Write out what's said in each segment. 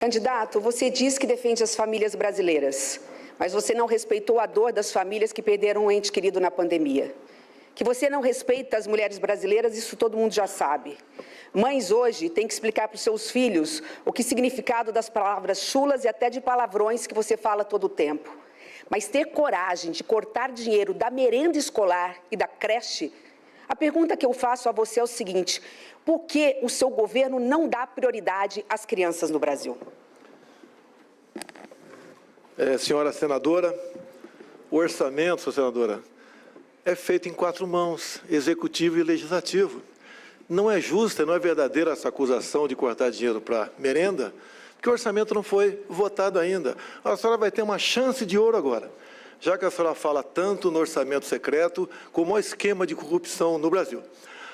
Candidato, você diz que defende as famílias brasileiras, mas você não respeitou a dor das famílias que perderam um ente querido na pandemia. Que você não respeita as mulheres brasileiras, isso todo mundo já sabe. Mães hoje têm que explicar para os seus filhos o que significado das palavras chulas e até de palavrões que você fala todo o tempo. Mas ter coragem de cortar dinheiro da merenda escolar e da creche, a pergunta que eu faço a você é o seguinte: por que o seu governo não dá prioridade às crianças no Brasil? Senhora senadora, o orçamento, senadora, é feito em 4 mãos, executivo e legislativo. Não é justa, não é verdadeira essa acusação de cortar dinheiro para merenda, porque o orçamento não foi votado ainda. A senhora vai ter uma chance de ouro agora, já que a senhora fala tanto no orçamento secreto como o esquema de corrupção no Brasil.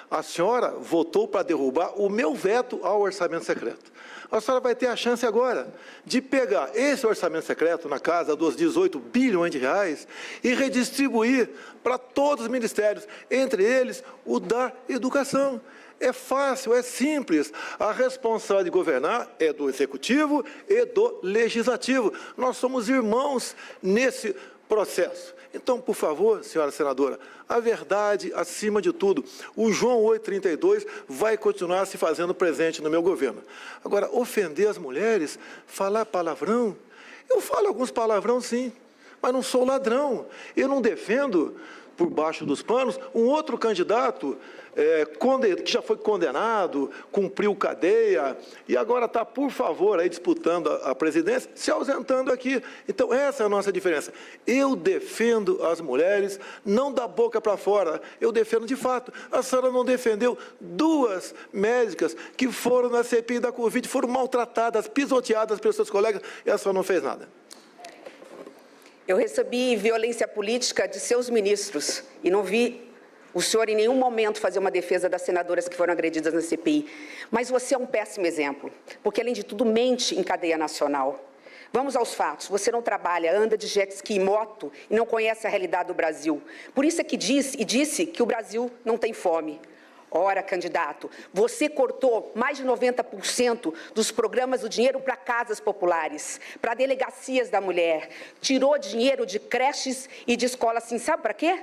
A senhora votou para derrubar o meu veto ao orçamento secreto. A senhora vai ter a chance agora de pegar esse orçamento secreto na casa dos 18 bilhões de reais e redistribuir para todos os ministérios, entre eles o da educação. É fácil, é simples. A responsabilidade de governar é do Executivo e do Legislativo. Nós somos irmãos nesse processo. Então, por favor, senhora senadora, a verdade acima de tudo. O João 832 vai continuar se fazendo presente no meu governo. Agora, ofender as mulheres, falar palavrão, eu falo alguns palavrão sim, mas não sou ladrão. Eu não defendo, por baixo dos panos, um outro candidato que já foi condenado, cumpriu cadeia e agora está, por favor, aí disputando a presidência, se ausentando aqui. Então, essa é a nossa diferença. Eu defendo as mulheres, não da boca para fora, eu defendo de fato. A senhora não defendeu 2 médicas que foram na CPI da Covid, foram maltratadas, pisoteadas pelos seus colegas, e a senhora não fez nada. Eu recebi violência política de seus ministros e não vi o senhor em nenhum momento fazer uma defesa das senadoras que foram agredidas na CPI. Mas você é um péssimo exemplo, porque, além de tudo, mente em cadeia nacional. Vamos aos fatos. Você não trabalha, anda de jet ski e moto e não conhece a realidade do Brasil. Por isso é que disse que o Brasil não tem fome. Ora, candidato, você cortou mais de 90% dos programas do dinheiro para casas populares, para delegacias da mulher, tirou dinheiro de creches e de escolas, assim, sabe para quê?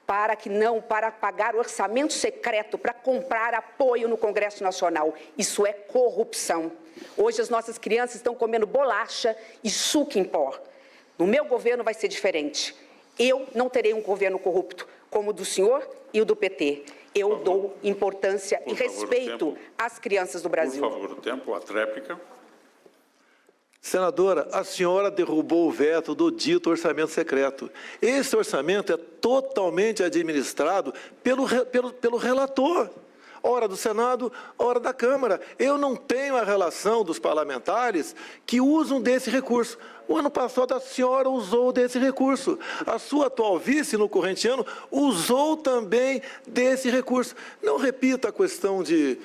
Para pagar orçamento secreto, para comprar apoio no Congresso Nacional. Isso é corrupção. Hoje as nossas crianças estão comendo bolacha e suco em pó. No meu governo vai ser diferente. Eu não terei um governo corrupto como o do senhor e o do PT. Eu dou importância e respeito às crianças do Brasil. Por favor, o tempo, a tréplica. Senadora, a senhora derrubou o veto do dito orçamento secreto. Esse orçamento é totalmente administrado pelo relator. Ora do Senado, ora da Câmara. Eu não tenho a relação dos parlamentares que usam desse recurso. O ano passado a senhora usou desse recurso. A sua atual vice, no corrente ano, usou também desse recurso. Não repita a questão de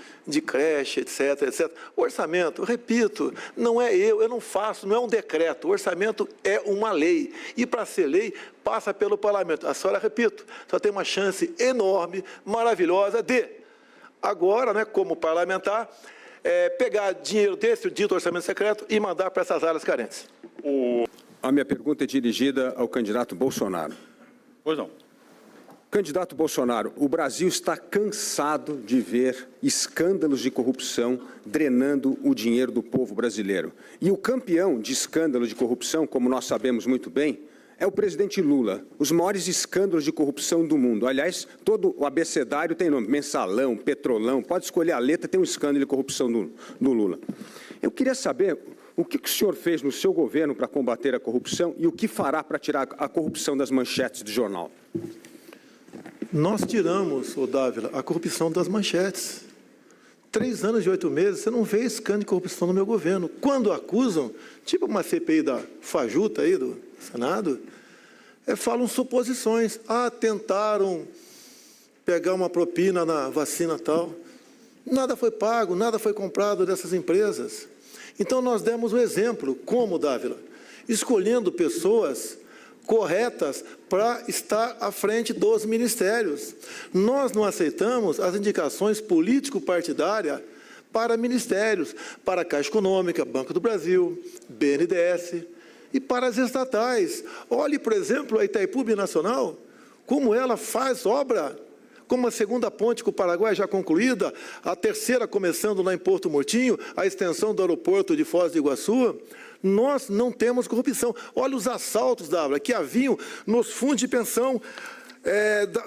creche, etc, etc. O orçamento, repito, não é eu não faço, não é um decreto. O orçamento é uma lei. E para ser lei, passa pelo parlamento. A senhora, repito, só tem uma chance enorme, maravilhosa de, agora, né, como parlamentar, pegar dinheiro desse dito orçamento secreto e mandar para essas áreas carentes. A minha pergunta é dirigida ao candidato Bolsonaro. Pois não. Candidato Bolsonaro, o Brasil está cansado de ver escândalos de corrupção drenando o dinheiro do povo brasileiro. E o campeão de escândalos de corrupção, como nós sabemos muito bem, é o presidente Lula. Os maiores escândalos de corrupção do mundo. Aliás, todo o abecedário tem nome. Mensalão, Petrolão, pode escolher a letra, tem um escândalo de corrupção do Lula. Eu queria saber o que o senhor fez no seu governo para combater a corrupção e o que fará para tirar a corrupção das manchetes do jornal. Nós tiramos, Dávila, a corrupção das manchetes. 3 anos e 8 meses, você não vê escândalo de corrupção no meu governo. Quando acusam, tipo uma CPI da Fajuta aí, do Senado, falam suposições. Tentaram pegar uma propina na vacina tal. Nada foi pago, nada foi comprado dessas empresas. Então, nós demos o exemplo, como, Dávila? Escolhendo pessoas corretas para estar à frente dos ministérios. Nós não aceitamos as indicações político-partidárias para ministérios, para a Caixa Econômica, Banco do Brasil, BNDES e para as estatais. Olhe, por exemplo, a Itaipu Binacional, como ela faz obra, como a segunda ponte com o Paraguai já concluída, a terceira começando lá em Porto Murtinho, a extensão do aeroporto de Foz do Iguaçu. Nós não temos corrupção. Olha os assaltos, Dávila, que haviam nos fundos de pensão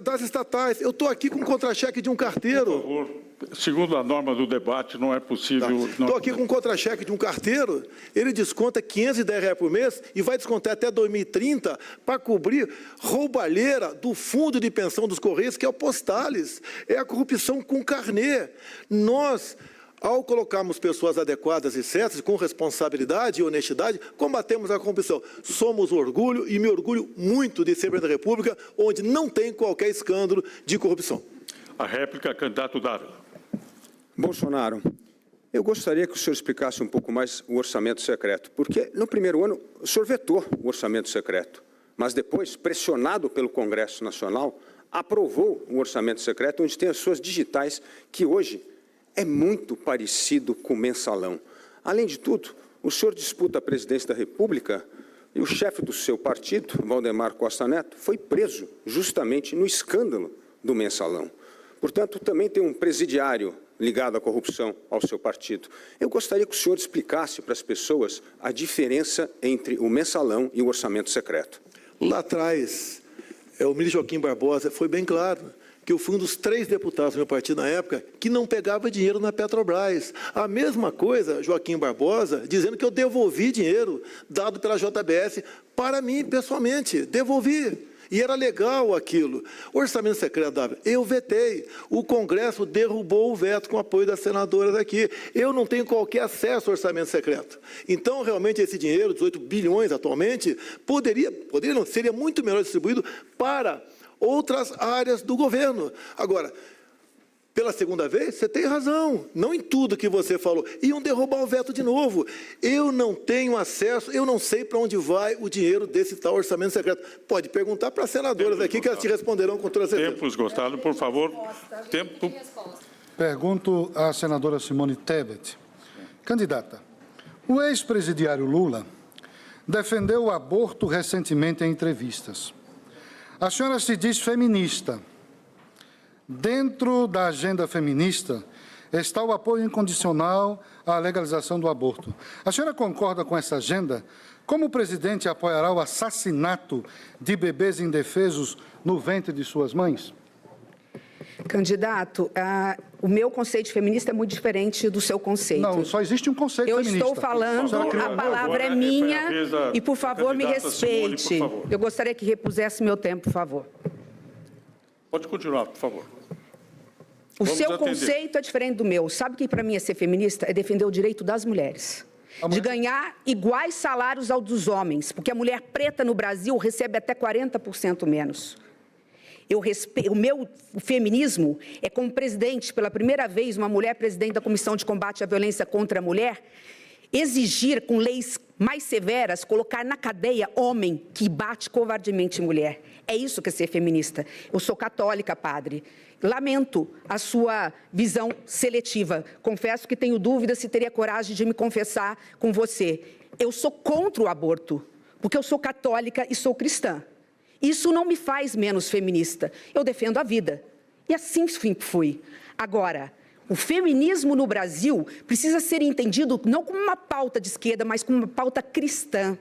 das estatais. Eu estou aqui com um contra-cheque de um carteiro. Por favor, segundo a norma do debate, não é possível... Estou aqui com um contra-cheque de um carteiro, ele desconta R$510 por mês e vai descontar até 2030 para cobrir roubalheira do fundo de pensão dos Correios, que é o Postales. É a corrupção com carnê. Nós, ao colocarmos pessoas adequadas e certas, com responsabilidade e honestidade, combatemos a corrupção. Somos orgulho e me orgulho muito de ser presidente da República, onde não tem qualquer escândalo de corrupção. A réplica, candidato Dávila. Bolsonaro, eu gostaria que o senhor explicasse um pouco mais o orçamento secreto, porque no primeiro ano o senhor vetou o orçamento secreto, mas depois, pressionado pelo Congresso Nacional, aprovou o orçamento secreto, onde tem as suas digitais, que hoje é muito parecido com o mensalão. Além de tudo, o senhor disputa a presidência da República e o chefe do seu partido, Valdemar Costa Neto, foi preso justamente no escândalo do mensalão. Portanto, também tem um presidiário ligado à corrupção ao seu partido. Eu gostaria que o senhor explicasse para as pessoas a diferença entre o mensalão e o orçamento secreto. Lá atrás, o ministro Joaquim Barbosa foi bem claro que eu fui um dos 3 deputados do meu partido na época que não pegava dinheiro na Petrobras. A mesma coisa, Joaquim Barbosa, dizendo que eu devolvi dinheiro dado pela JBS para mim, pessoalmente. Devolvi. E era legal aquilo. Orçamento secreto, Dávila, eu vetei. O Congresso derrubou o veto com o apoio das senadoras aqui. Eu não tenho qualquer acesso ao orçamento secreto. Então, realmente, esse dinheiro, 18 bilhões atualmente, poderia não, seria muito melhor distribuído para outras áreas do governo. Agora, pela segunda vez, você tem razão, não em tudo que você falou. Iam derrubar o veto de novo. Eu não tenho acesso, eu não sei para onde vai o dinheiro desse tal orçamento secreto. Pode perguntar para as senadoras aqui, que elas te responderão com toda certeza. Tempo esgotado, por favor. Tempo. Pergunto à senadora Simone Tebet. Candidata, o ex-presidiário Lula defendeu o aborto recentemente em entrevistas. A senhora se diz feminista. Dentro da agenda feminista está o apoio incondicional à legalização do aborto. A senhora concorda com essa agenda? Como o presidente apoiará o assassinato de bebês indefesos no ventre de suas mães? Candidato, o meu conceito feminista é muito diferente do seu conceito. Não, só existe um conceito feminista. Eu estou falando, a palavra é minha, e, por favor, me respeite. Simone, por favor. Eu gostaria que repusesse meu tempo, por favor. Pode continuar, por favor. O Vamos seu atender. conceito é diferente do meu. Sabe o que para mim é ser feminista? É defender o direito das mulheres. De ganhar iguais salários aos dos homens, porque a mulher preta no Brasil recebe até 40% menos. O meu feminismo é como presidente, pela primeira vez, uma mulher presidente da Comissão de Combate à Violência contra a Mulher, exigir, com leis mais severas, colocar na cadeia homem que bate covardemente mulher. É isso que é ser feminista. Eu sou católica, padre. Lamento a sua visão seletiva. Confesso que tenho dúvidas se teria coragem de me confessar com você. Eu sou contra o aborto, porque eu sou católica e sou cristã. Isso não me faz menos feminista. Eu defendo a vida. E assim fui. Agora, o feminismo no Brasil precisa ser entendido não como uma pauta de esquerda, mas como uma pauta cristã.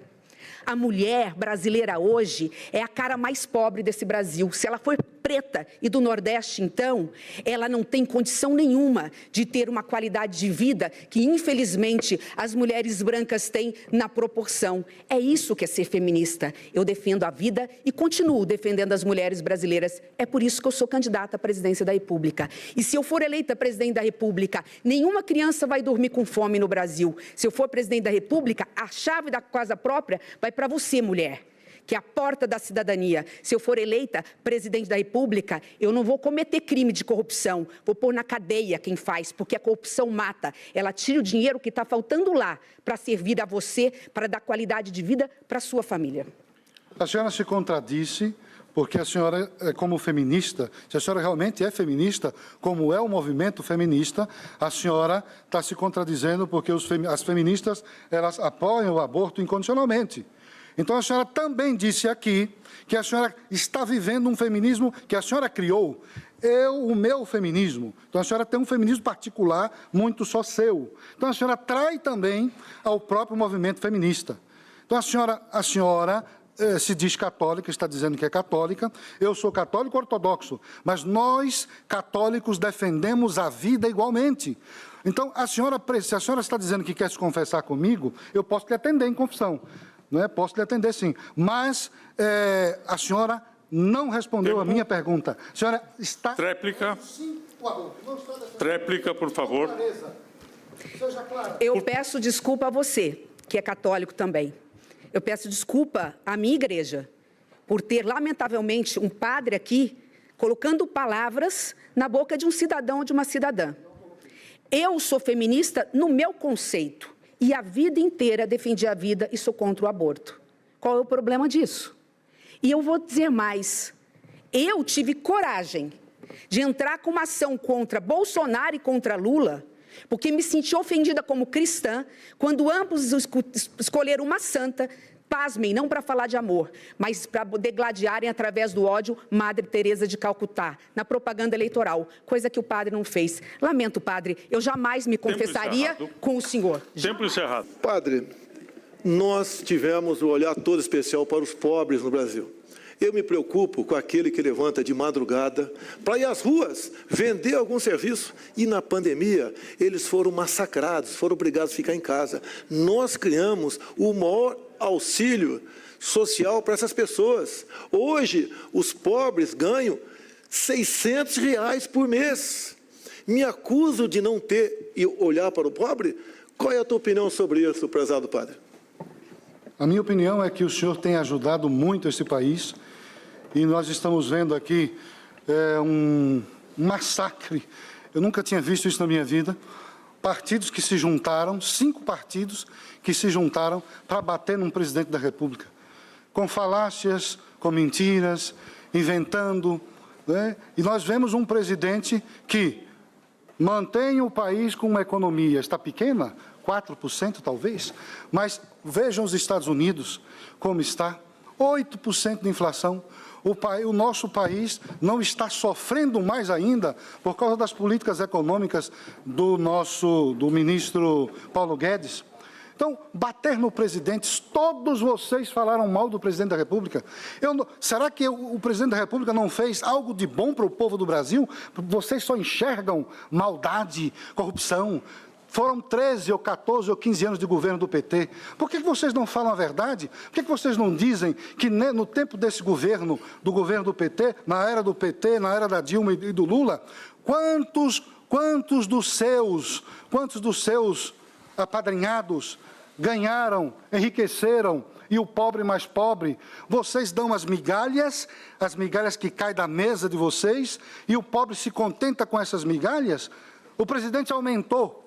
A mulher brasileira hoje é a cara mais pobre desse Brasil. Se ela for preta e do Nordeste, então, ela não tem condição nenhuma de ter uma qualidade de vida que, infelizmente, as mulheres brancas têm na proporção. É isso que é ser feminista. Eu defendo a vida e continuo defendendo as mulheres brasileiras. É por isso que eu sou candidata à presidência da República. E se eu for eleita presidente da República, nenhuma criança vai dormir com fome no Brasil. Se eu for presidente da República, a chave da casa própria vai para você, mulher, que é a porta da cidadania. Se eu for eleita presidente da República, eu não vou cometer crime de corrupção, vou pôr na cadeia quem faz, porque a corrupção mata. Ela tira o dinheiro que está faltando lá para servir a você, para dar qualidade de vida para a sua família. A senhora se contradisse, porque a senhora, como feminista, se a senhora realmente é feminista, como é o movimento feminista, a senhora está se contradizendo, porque as feministas, elas apoiam o aborto incondicionalmente. Então, a senhora também disse aqui que a senhora está vivendo um feminismo que a senhora criou. O meu feminismo. Então, a senhora tem um feminismo particular, muito só seu. Então, a senhora trai também ao próprio movimento feminista. Então, a senhora se diz católica, está dizendo que é católica. Eu sou católico ortodoxo, mas nós, católicos, defendemos a vida igualmente. Então, se a senhora está dizendo que quer se confessar comigo, eu posso lhe atender em confissão. Não é? Posso lhe atender, sim. Mas a senhora não respondeu a minha pergunta. A senhora está... Tréplica. Tréplica, por favor. Eu peço desculpa a você, que é católico também. Eu peço desculpa à minha igreja por ter, lamentavelmente, um padre aqui colocando palavras na boca de um cidadão ou de uma cidadã. Eu sou feminista no meu conceito e a vida inteira defendi a vida e sou contra o aborto. Qual é o problema disso? E eu vou dizer mais, eu tive coragem de entrar com uma ação contra Bolsonaro e contra Lula, porque me senti ofendida como cristã, quando ambos escolheram uma santa, pasmem, não para falar de amor, mas para degladiarem através do ódio Madre Teresa de Calcutá, na propaganda eleitoral, coisa que o padre não fez. Lamento, padre, eu jamais me confessaria com o senhor. Tempo encerrado. Padre, nós tivemos um olhar todo especial para os pobres no Brasil. Eu me preocupo com aquele que levanta de madrugada para ir às ruas, vender algum serviço. E na pandemia, eles foram massacrados, foram obrigados a ficar em casa. Nós criamos o maior auxílio social para essas pessoas. Hoje, os pobres ganham R$ 600 por mês. Me acuso de não ter e olhar para o pobre? Qual é a tua opinião sobre isso, prezado padre? A minha opinião é que o senhor tem ajudado muito esse país e nós estamos vendo aqui um massacre. Eu nunca tinha visto isso na minha vida. Partidos que se juntaram, 5 partidos que se juntaram para bater num presidente da República. Com falácias, com mentiras, inventando. Né? E nós vemos um presidente que mantém o país com uma economia, está pequena, 4% talvez, mas vejam os Estados Unidos como está, 8% de inflação. O nosso país não está sofrendo mais ainda por causa das políticas econômicas do ministro Paulo Guedes. Então, bater no presidente, todos vocês falaram mal do presidente da República. Será que o presidente da República não fez algo de bom para o povo do Brasil? Vocês só enxergam maldade, corrupção. Foram 13 ou 14 ou 15 anos de governo do PT. Por que vocês não falam a verdade? Por que vocês não dizem que no tempo desse governo, do governo do PT, na era do PT, na era da Dilma e do Lula, quantos dos seus apadrinhados ganharam, enriqueceram, e o pobre mais pobre? Vocês dão as migalhas que caem da mesa de vocês, e o pobre se contenta com essas migalhas? O presidente aumentou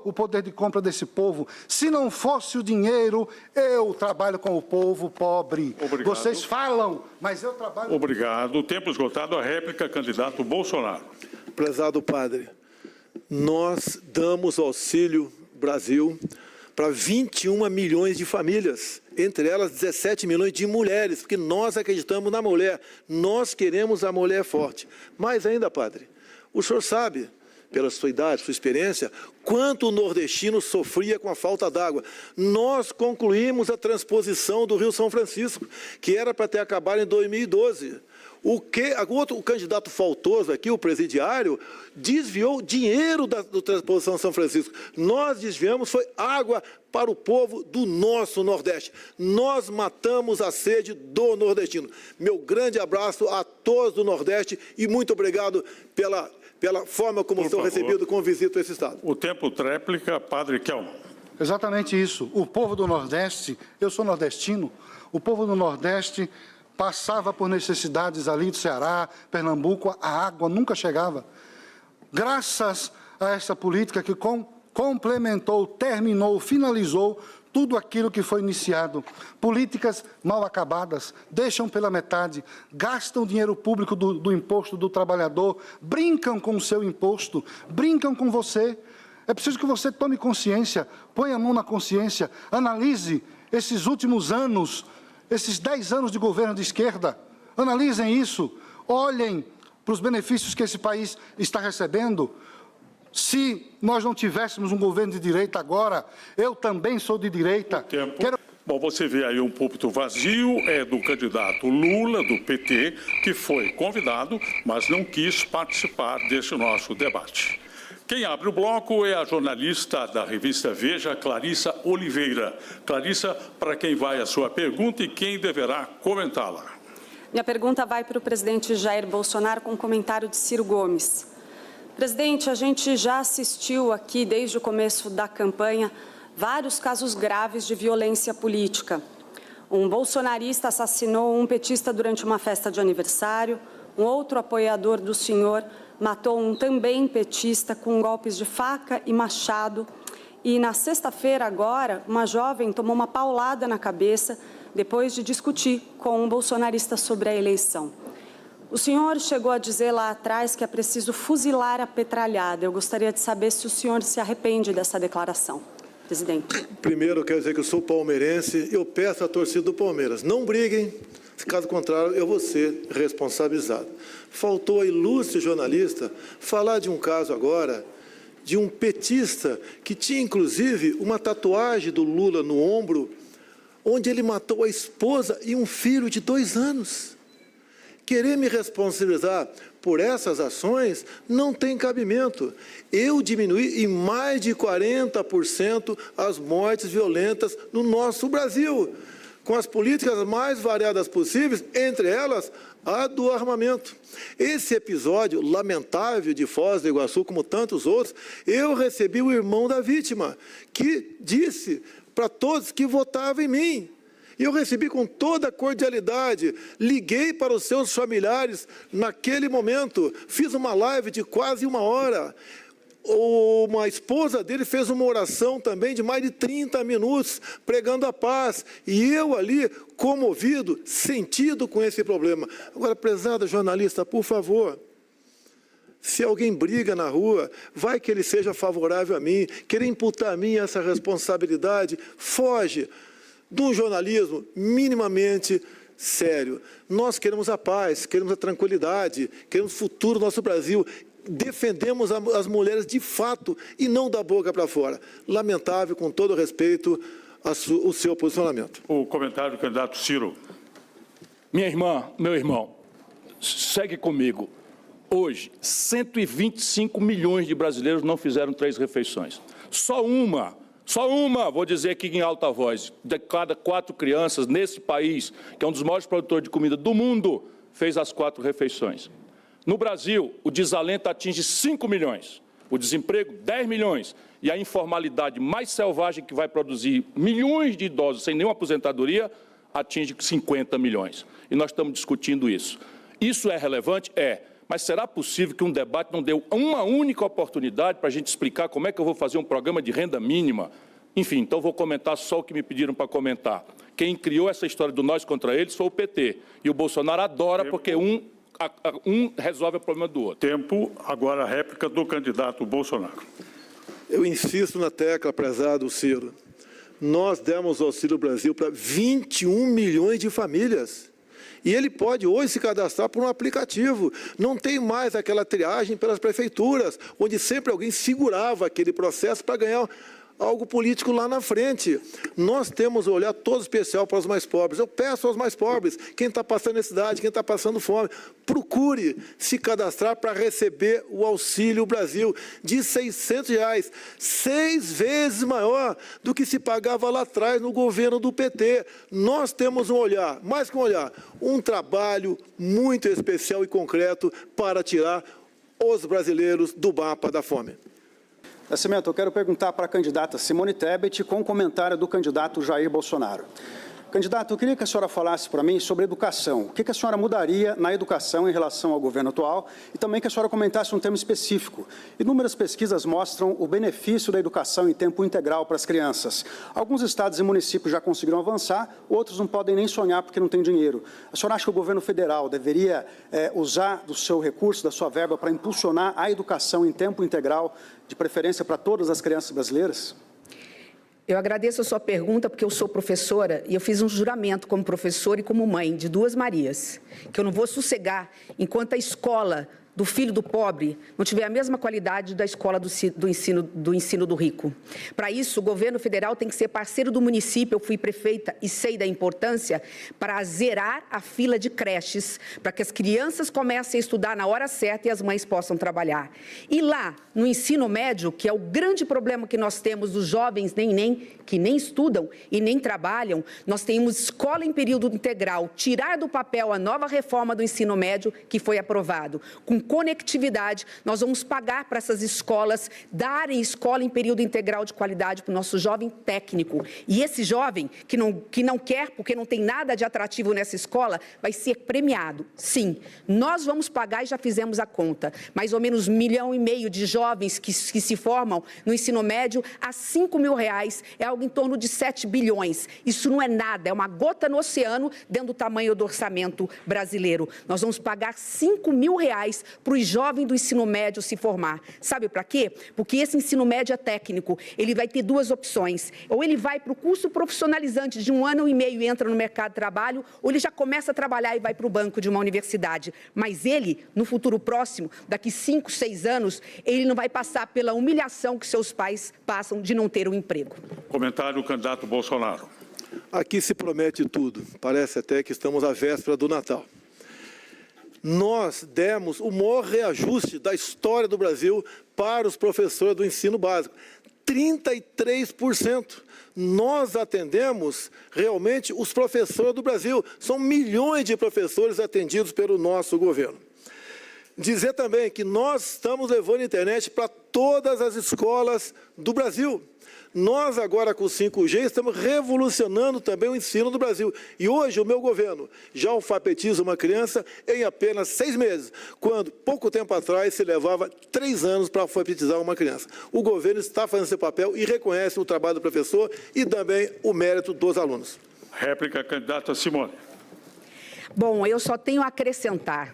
o poder de compra desse povo. Se não fosse o dinheiro, eu trabalho com o povo pobre. Obrigado. Vocês falam, mas eu trabalho... Obrigado. O tempo esgotado. A réplica, candidato Bolsonaro. Prezado padre, nós damos Auxílio Brasil para 21 milhões de famílias, entre elas 17 milhões de mulheres, porque nós acreditamos na mulher, nós queremos a mulher forte. Mais ainda, padre, o senhor sabe, pela sua idade, sua experiência, quanto o nordestino sofria com a falta d'água. Nós concluímos a transposição do Rio São Francisco, que era para ter acabado em 2012. O candidato faltoso aqui, o presidiário, desviou dinheiro da transposição São Francisco. Nós desviamos, foi água para o povo do nosso Nordeste. Nós matamos a sede do nordestino. Meu grande abraço a todos do Nordeste e muito obrigado pela forma como são recebidos com visita a esse estado. O tempo tréplica, padre Kelmo. Exatamente isso. O povo do Nordeste, eu sou nordestino, o povo do Nordeste passava por necessidades ali do Ceará, Pernambuco, a água nunca chegava. Graças a essa política que com complementou, terminou, finalizou tudo aquilo que foi iniciado. Políticas mal acabadas, deixam pela metade, gastam dinheiro público do imposto do trabalhador, brincam com o seu imposto, brincam com você. É preciso que você tome consciência, ponha a mão na consciência, analise esses últimos anos, esses 10 anos de governo de esquerda, analisem isso, olhem para os benefícios que esse país está recebendo. Se nós não tivéssemos um governo de direita agora, eu também sou de direita. Bom, você vê aí um púlpito vazio, é do candidato Lula, do PT, que foi convidado, mas não quis participar desse nosso debate. Quem abre o bloco é a jornalista da revista Veja, Clarissa Oliveira. Clarissa, para quem vai a sua pergunta e quem deverá comentá-la? Minha pergunta vai para o presidente Jair Bolsonaro com um comentário de Ciro Gomes. Presidente, a gente já assistiu aqui, desde o começo da campanha, vários casos graves de violência política. Um bolsonarista assassinou um petista durante uma festa de aniversário, um outro apoiador do senhor matou um também petista com golpes de faca e machado. E na sexta-feira, agora, uma jovem tomou uma paulada na cabeça depois de discutir com um bolsonarista sobre a eleição. O senhor chegou a dizer lá atrás que é preciso fuzilar a petralhada. Eu gostaria de saber se o senhor se arrepende dessa declaração, presidente. Primeiro, eu quero dizer que eu sou palmeirense e eu peço à torcida do Palmeiras, não briguem, caso contrário, eu vou ser responsabilizado. Faltou a ilustre jornalista falar de um caso agora, de um petista que tinha, inclusive, uma tatuagem do Lula no ombro, onde ele matou a esposa e um filho de 2 anos. Querer me responsabilizar por essas ações não tem cabimento. Eu diminuí em mais de 40% as mortes violentas no nosso Brasil, com as políticas mais variadas possíveis, entre elas a do armamento. Esse episódio lamentável de Foz do Iguaçu, como tantos outros, eu recebi o irmão da vítima, que disse para todos que votavam em mim. E eu recebi com toda a cordialidade, liguei para os seus familiares naquele momento, fiz uma live de quase 1 hora. Uma esposa dele fez uma oração também de mais de 30 minutos, pregando a paz. E eu ali, comovido, sentido com esse problema. Agora, prezada jornalista, por favor, se alguém briga na rua, vai que ele seja favorável a mim, querer imputar a mim essa responsabilidade, foge de um jornalismo minimamente sério. Nós queremos a paz, queremos a tranquilidade, queremos o futuro do nosso Brasil. Defendemos as mulheres de fato e não da boca para fora. Lamentável, com todo respeito, o seu posicionamento. O comentário do candidato Ciro. Minha irmã, meu irmão, segue comigo. Hoje, 125 milhões de brasileiros não fizeram 3 refeições. Só uma, vou dizer aqui em alta voz, de cada 4 crianças nesse país, que é um dos maiores produtores de comida do mundo, fez as 4 refeições. No Brasil, o desalento atinge 5 milhões, o desemprego 10 milhões e a informalidade mais selvagem, que vai produzir milhões de idosos sem nenhuma aposentadoria, atinge 50 milhões. E nós estamos discutindo isso. Isso é relevante? É. Mas será possível que um debate não deu uma única oportunidade para a gente explicar como é que eu vou fazer um programa de renda mínima? Enfim, então vou comentar só o que me pediram para comentar. Quem criou essa história do nós contra eles foi o PT. E o Bolsonaro adora porque um resolve o problema do outro. Tempo, agora a réplica do candidato Bolsonaro. Eu insisto na tecla, prezado Ciro. Nós demos o Auxílio Brasil para 21 milhões de famílias. E ele pode hoje se cadastrar por um aplicativo. Não tem mais aquela triagem pelas prefeituras, onde sempre alguém segurava aquele processo para ganhar algo político lá na frente. Nós temos um olhar todo especial para os mais pobres. Eu peço aos mais pobres, quem está passando necessidade, quem está passando fome, procure se cadastrar para receber o Auxílio Brasil de R$ 600, 6 vezes maior do que se pagava lá atrás no governo do PT. Nós temos um olhar, mais que um olhar, um trabalho muito especial e concreto para tirar os brasileiros do mapa da fome. Nascimento, eu quero perguntar para a candidata Simone Tebet com o comentário do candidato Jair Bolsonaro. Candidato, eu queria que a senhora falasse para mim sobre educação. O que a senhora mudaria na educação em relação ao governo atual e também que a senhora comentasse um tema específico. Inúmeras pesquisas mostram o benefício da educação em tempo integral para as crianças. Alguns estados e municípios já conseguiram avançar, outros não podem nem sonhar porque não tem dinheiro. A senhora acha que o governo federal deveria usar do seu recurso, da sua verba, para impulsionar a educação em tempo integral, de preferência para todas as crianças brasileiras? Eu agradeço a sua pergunta, porque eu sou professora e eu fiz um juramento como professora e como mãe de duas Marias, que eu não vou sossegar enquanto a escola do filho do pobre não tiver a mesma qualidade da escola do ensino do rico. Para isso, o governo federal tem que ser parceiro do município. Eu fui prefeita e sei da importância para zerar a fila de creches, para que as crianças comecem a estudar na hora certa e as mães possam trabalhar. E lá, no ensino médio, que é o grande problema que nós temos dos jovens que nem estudam e nem trabalham, nós temos escola em período integral, tirar do papel a nova reforma do ensino médio que foi aprovado, com conectividade. Nós vamos pagar para essas escolas darem escola em período integral de qualidade para o nosso jovem técnico. E esse jovem que não quer, porque não tem nada de atrativo nessa escola, vai ser premiado. Sim, nós vamos pagar e já fizemos a conta. Mais ou menos 1,5 milhão de jovens que se formam no ensino médio a R$5 mil, é algo em torno de 7 bilhões. Isso não é nada, é uma gota no oceano dentro do tamanho do orçamento brasileiro. Nós vamos pagar R$5 mil para os jovens do ensino médio se formar. Sabe para quê? Porque esse ensino médio é técnico. Ele vai ter duas opções. Ou ele vai para o curso profissionalizante de 1 ano e meio e entra no mercado de trabalho, ou ele já começa a trabalhar e vai para o banco de uma universidade. Mas ele, no futuro próximo, daqui 5, 6 anos, ele não vai passar pela humilhação que seus pais passam de não ter um emprego. Comentário, candidato Bolsonaro. Aqui se promete tudo. Parece até que estamos à véspera do Natal. Nós demos o maior reajuste da história do Brasil para os professores do ensino básico. 33%. Nós atendemos realmente os professores do Brasil. São milhões de professores atendidos pelo nosso governo. Dizer também que nós estamos levando a internet para todas as escolas do Brasil. Nós agora com o 5G estamos revolucionando também o ensino do Brasil. E hoje o meu governo já alfabetiza uma criança em apenas 6 meses, quando pouco tempo atrás se levava 3 anos para alfabetizar uma criança. O governo está fazendo seu papel e reconhece o trabalho do professor e também o mérito dos alunos. Réplica, candidata Simone. Bom, eu só tenho a acrescentar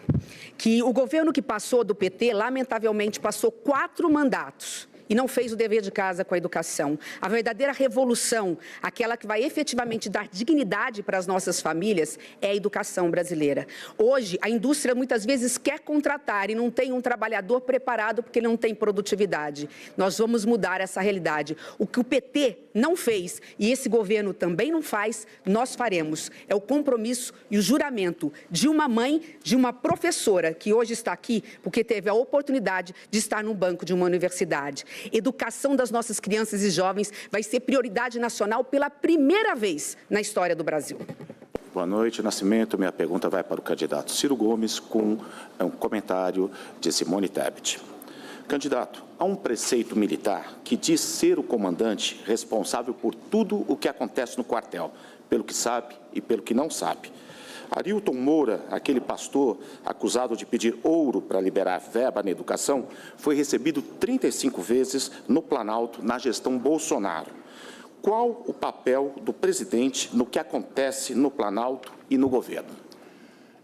que o governo que passou do PT, lamentavelmente, passou 4 mandatos. E não fez o dever de casa com a educação. A verdadeira revolução, aquela que vai efetivamente dar dignidade para as nossas famílias, é a educação brasileira. Hoje, a indústria muitas vezes quer contratar e não tem um trabalhador preparado porque ele não tem produtividade. Nós vamos mudar essa realidade. O que o PT não fez e esse governo também não faz, nós faremos. É o compromisso e o juramento de uma mãe, de uma professora que hoje está aqui porque teve a oportunidade de estar no banco de uma universidade. Educação das nossas crianças e jovens vai ser prioridade nacional pela primeira vez na história do Brasil. Boa noite, Nascimento. Minha pergunta vai para o candidato Ciro Gomes com um comentário de Simone Tebet. Candidato, há um preceito militar que diz ser o comandante responsável por tudo o que acontece no quartel, pelo que sabe e pelo que não sabe. Arilton Moura, aquele pastor acusado de pedir ouro para liberar verba na educação, foi recebido 35 vezes no Planalto na gestão Bolsonaro. Qual o papel do presidente no que acontece no Planalto e no governo?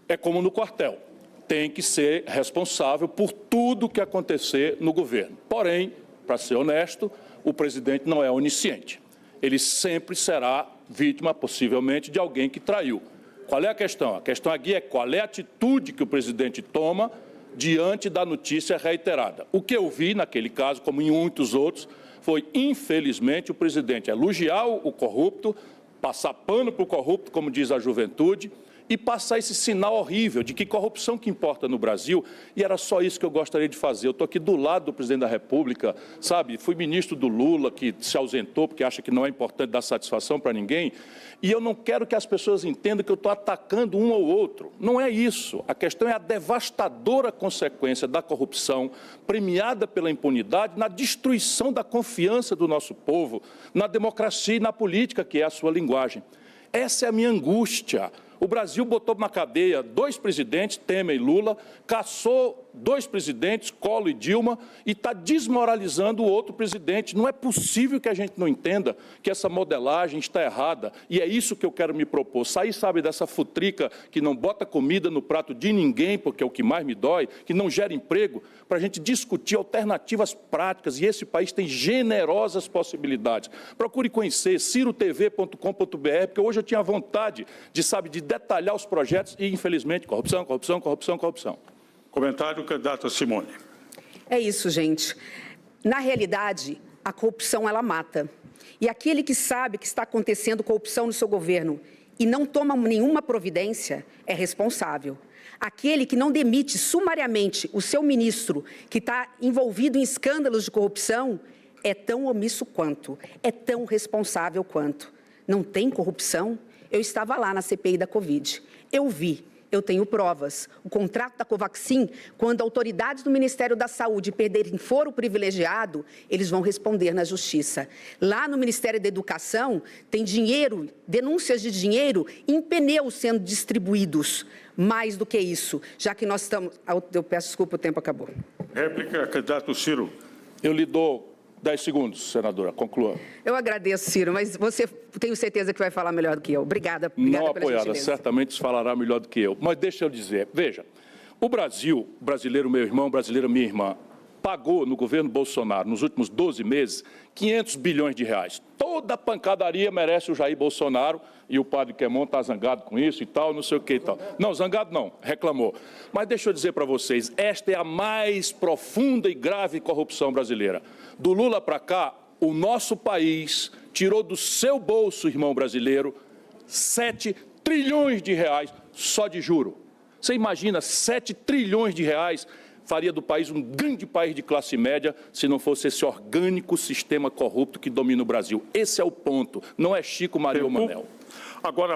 É como no quartel. Tem que ser responsável por tudo que acontecer no governo. Porém, para ser honesto, o presidente não é onisciente. Ele sempre será vítima, possivelmente, de alguém que traiu. Qual é a questão? A questão aqui é qual é a atitude que o presidente toma diante da notícia reiterada. O que eu vi naquele caso, como em muitos outros, foi, infelizmente, o presidente elogiar o corrupto, passar pano para o corrupto, como diz a juventude, e passar esse sinal horrível de que corrupção que importa no Brasil, e era só isso que eu gostaria de fazer. Eu estou aqui do lado do presidente da República, sabe? Fui ministro do Lula, que se ausentou porque acha que não é importante dar satisfação para ninguém, e eu não quero que as pessoas entendam que eu estou atacando um ou outro. Não é isso. A questão é a devastadora consequência da corrupção, premiada pela impunidade, na destruição da confiança do nosso povo, na democracia e na política, que é a sua linguagem. Essa é a minha angústia. O Brasil botou na cadeia 2 presidentes, Temer e Lula, caçou 2 presidentes, Collor e Dilma, e está desmoralizando o outro presidente. Não é possível que a gente não entenda que essa modelagem está errada, e é isso que eu quero me propor. Sair, sabe, dessa futrica que não bota comida no prato de ninguém, porque é o que mais me dói, que não gera emprego, para a gente discutir alternativas práticas, e esse país tem generosas possibilidades. Procure conhecer cirotv.com.br, porque hoje eu tinha vontade de, sabe, de detalhar os projetos e, infelizmente, corrupção, corrupção, corrupção, corrupção. Comentário, candidata Simone. É isso, gente. Na realidade, a corrupção, ela mata. E aquele que sabe que está acontecendo corrupção no seu governo e não toma nenhuma providência é responsável. Aquele que não demite sumariamente o seu ministro que está envolvido em escândalos de corrupção é tão omisso quanto, é tão responsável quanto. Não tem corrupção? Eu estava lá na CPI da Covid. Eu vi. Eu tenho provas. O contrato da Covaxin, quando autoridades do Ministério da Saúde perderem foro privilegiado, eles vão responder na Justiça. Lá no Ministério da Educação, tem dinheiro, denúncias de dinheiro em pneus sendo distribuídos. Mais do que isso, já que nós estamos... Eu peço desculpa, o tempo acabou. Réplica, candidato Ciro. Eu lhe dou 10 segundos, senadora, conclua. Eu agradeço, Ciro, mas você tenho certeza que vai falar melhor do que eu. Obrigada Não pela apoiada, gentileza. certamente falará melhor do que eu. Mas deixa eu dizer, veja, o Brasil, brasileiro meu irmão, brasileira minha irmã, pagou no governo Bolsonaro, nos últimos 12 meses, 500 bilhões de reais. Toda a pancadaria merece o Jair Bolsonaro, e o padre Quemon está zangado com isso e tal, não sei o que e tal. Não, zangado não, reclamou. Mas deixa eu dizer para vocês, esta é a mais profunda e grave corrupção brasileira. Do Lula para cá, o nosso país tirou do seu bolso, irmão brasileiro, 7 trilhões de reais só de juro. Você imagina, 7 trilhões de reais faria do país um grande país de classe média se não fosse esse orgânico sistema corrupto que domina o Brasil. Esse é o ponto, não é Chico, Maria ou Manel. Agora,